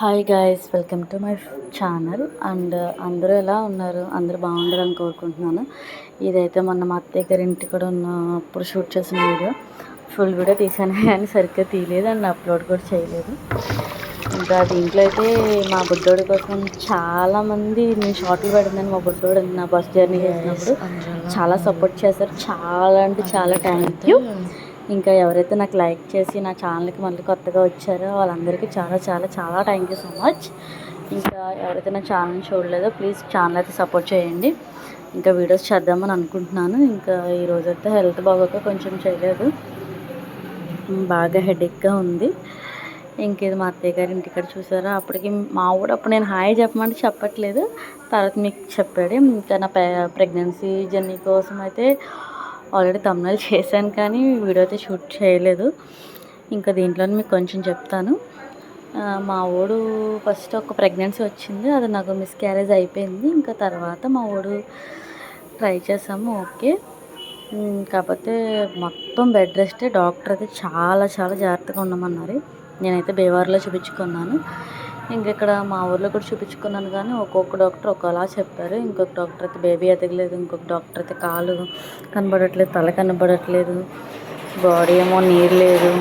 Hi guys, welcome to my channel. And అందరూ ఎలా ఉన్నారు? అందరూ బాగుండాలని కోరుకుంటున్నాను. ఇదైతే మొన్న మా అత్తయ్య గారి ఇంటి కూడా ఉన్నప్పుడు షూట్ చేసిన వీడియో. ఫుల్ వీడియో తీసాను కానీ సరిగ్గా తీయలేదు అండ్ అప్లోడ్ కూడా చేయలేదు. ఇంకా దీంట్లో అయితే మా బుడ్డోడి కోసం చాలామంది నేను షార్ట్లు పెడుతున్నాను. మా బుడ్డోడు నా బస్ జర్నీ చేసినప్పుడు చాలా సపోర్ట్ చేశారు. చాలా అంటే చాలా థ్యాంక్ యూ. ఇంకా ఎవరైతే నాకు లైక్ చేసి నా ఛానల్కి మళ్ళీ కొత్తగా వచ్చారో వాళ్ళందరికీ చాలా చాలా చాలా థ్యాంక్ యూ సో మచ్. ఇంకా ఎవరైతే నా ఛానల్ని చూడలేదో ప్లీజ్ ఛానల్ అయితే సపోర్ట్ చేయండి. ఇంకా వీడియోస్ చేద్దామని అనుకుంటున్నాను. ఇంకా ఈరోజైతే హెల్త్ బాగోక కొంచెం చేయలేదు, బాగా హెడేక్గా ఉంది. ఇంకేది మా అత్తయ్య గారి ఇంటికాడ చూసారా, అప్పటికి మా ఊడు అప్పుడు నేను హాయ్ చెప్పమంటే చెప్పట్లేదు, తర్వాత మీకు చెప్పాడు. ఇంకా నా ప్రెగ్నెన్సీ జర్నీ కోసం అయితే ఆల్రెడీ తమ్ముళ్ళు చేశాను కానీ వీడియో అయితే షూట్ చేయలేదు. ఇంకా దీంట్లో మీకు కొంచెం చెప్తాను. మా ఊడు ఫస్ట్ ఒక ప్రెగ్నెన్సీ వచ్చింది, అది నాకు మిస్క్యారేజ్ అయిపోయింది. ఇంకా తర్వాత మా ఊడు ట్రై చేసాము, ఓకే. కాకపోతే మొత్తం బెడ్ రెస్టే. డాక్టర్ అయితే చాలా చాలా జాగ్రత్తగా ఉండమన్నారు. నేనైతే బేవార్లో చూపించుకున్నాను. ఇక్కడ మా ఊర్లో కూడా చూపించుకున్నాను కానీ ఒక్కొక్క డాక్టర్ ఒకలా చెప్పారు. ఇంకొక డాక్టర్ అయితే బేబీ ఎదగలేదు, ఇంకొక డాక్టర్ అయితే కాలు కనబడట్లేదు, తల కనబడట్లేదు, బాడీ ఏమో నీరు లేదు.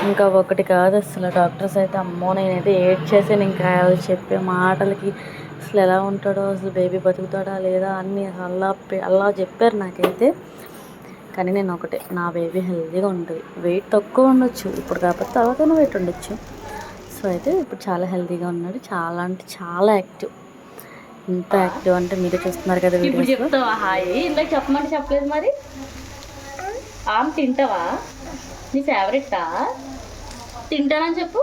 ఇంకా ఒకటి కాదు అసలు డాక్టర్స్ అయితే అమ్మో నేనైతే ఏడ్ చేసాను. ఇంకా వాళ్ళు చెప్పే మాటలకి అసలు ఎలా ఉంటాడో, అసలు బేబీ బతుకుతాడా లేదా అన్నీ అలా చెప్పారు నాకైతే. కానీ నేను ఒకటే, నా బేబీ హెల్తీగా ఉంటుంది. వెయిట్ తక్కువ ఉండొచ్చు ఇప్పుడు, కాకపోతే తర్వాత వెయిట్ ఉండొచ్చు. సో అయితే ఇప్పుడు చాలా హెల్తీగా ఉన్నాడు. చాలా అంటే చాలా యాక్టివ్. ఇంత యాక్టివ్ అంటే మీరే చూస్తున్నారు కదా వీడియోస్. చెప్తావా హాయ్? ఇందాక చెప్పమంటే చెప్పలేదు మరి. ఆమె తింటావా? నీ ఫేవరెటా? తింటానని చెప్పు.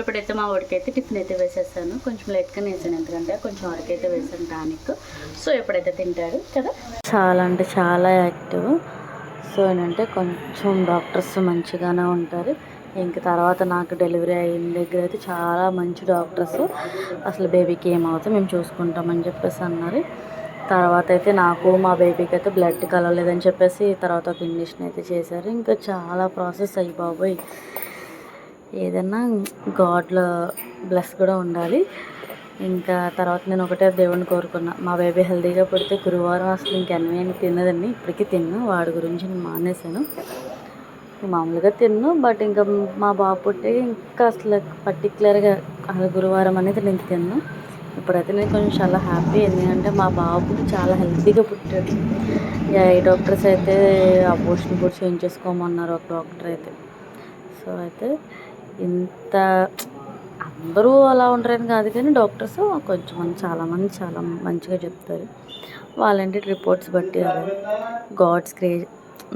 ఇప్పుడైతే మా వాడికైతే టిఫిన్ అయితే వేసేస్తాను. కొంచెం లేట్గా వేసాను, ఎందుకంటే కొంచెం వరకైతే వేసాను టానిక్. సో ఎప్పుడైతే తింటాడు కదా. చాలా అంటే చాలా యాక్టివ్. సో ఏంటంటే కొంచెం డాక్టర్స్ మంచిగానే ఉంటారు. ఇంక తర్వాత నాకు డెలివరీ అయిన దగ్గర అయితే చాలా మంచి డాక్టర్స్, అసలు బేబీకి ఏమవుతుందో మేము చూసుకుంటామని చెప్పేసి అన్నారు. తర్వాత అయితే నాకు మా బేబీకి అయితే బ్లడ్ కలవలేదని చెప్పేసి తర్వాత ఒక ఇంజెక్షన్ అయితే చేశారు. ఇంకా చాలా ప్రాసెస్ అయ్యి బాబోయ్, ఏదన్నా గాడ్లో బ్లెస్ కూడా ఉండాలి. ఇంకా తర్వాత నేను ఒకటే దేవుడిని కోరుకున్నా, మా బేబీ హెల్తీగా పుడితే గురువారం అసలు ఇంకెన్నమేమి తిన్నదండి. ఇప్పటికీ తిన్ను, వాడి గురించి నేను మానేశాను. మామూలుగా తిన్ను, బట్ ఇంకా మా బాబు పుట్టి ఇంకా అసలు పర్టికులర్గా అసలు గురువారం అనేది నేను తిన్ను. ఇప్పుడైతే నేను కొంచెం చాలా హ్యాపీ, ఎందుకంటే మా బాబు చాలా హెల్తీగా పుట్టాడు. ఈ డాక్టర్స్ అయితే అబోర్షన్ కూడా చేయించేసుకోమన్నారు ఒక డాక్టర్ అయితే. సో అయితే ఇంత అందరూ అలా ఉంటారని కాదు కానీ డాక్టర్స్ కొంచెం చాలామంది చాలా మంచిగా చెప్తారు. వాళ్ళంటే రిపోర్ట్స్ బట్టి అలా గాడ్స్ క్రేజ్.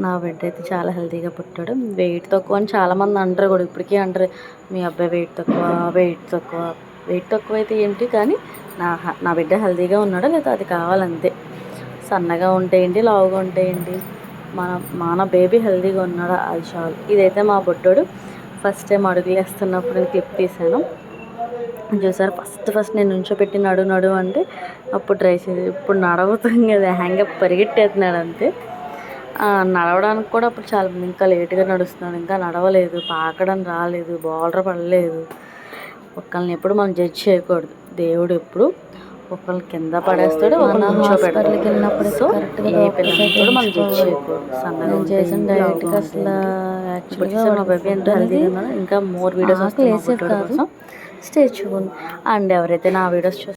నా బిడ్డ అయితే చాలా హెల్తీగా పుట్టాడు. వెయిట్ తక్కువ అని చాలామంది అంటారు కూడా, ఇప్పటికీ అంటారు మీ అబ్బాయి వెయిట్ తక్కువ అయితే ఏంటి, కానీ నా బిడ్డ హెల్తీగా ఉన్నాడా లేదా అది కావాలంతే. సన్నగా ఉంటే ఏంటి, లావుగా ఉంటే ఏంటి, మన బేబీ హెల్తీగా ఉన్నాడా అది చాలు. ఇదైతే మా బుడ్డోడు ఫస్ట్ టైం అడుగులు వేస్తున్నప్పుడు నేను క్లిప్ తీసాను చూసారు. ఫస్ట్ నేను నుంచోపెట్టి నడు అంటే అప్పుడు ట్రై చేసి, ఇప్పుడు నడవుతుంది కదా హ్యాంగప్ పరిగెట్టేస్తున్నాడు అంతే. నడవడానికి కూడా అప్పుడు చాలా ఇంకా లేట్గా నడుస్తున్నాడు, ఇంకా నడవలేదు, పాకడం రాలేదు, బార్డర్ పడలేదు. ఒకళ్ళని ఎప్పుడు మనం జడ్జ్ చేయకూడదు. దేవుడు ఎప్పుడు ఒకళ్ళని కింద పడేస్తాడు, ఒకళ్ళని హాస్పిటల్కి వెళ్ళినప్పుడు సో ఏ పిల్లలు మనం జడ్జ్ చేయకూడదు. సన్నగా చేసిన డైరెక్ట్గా అసలు యాక్చువల్గా మా బేబీ ఎంత హెల్తీగా ఉన్నాడో. ఇంకా మోర్ వీడియోస్ వస్తాయి కోసం స్టే ట్యూన్. అండ్ ఎవరైతే నా వీడియోస్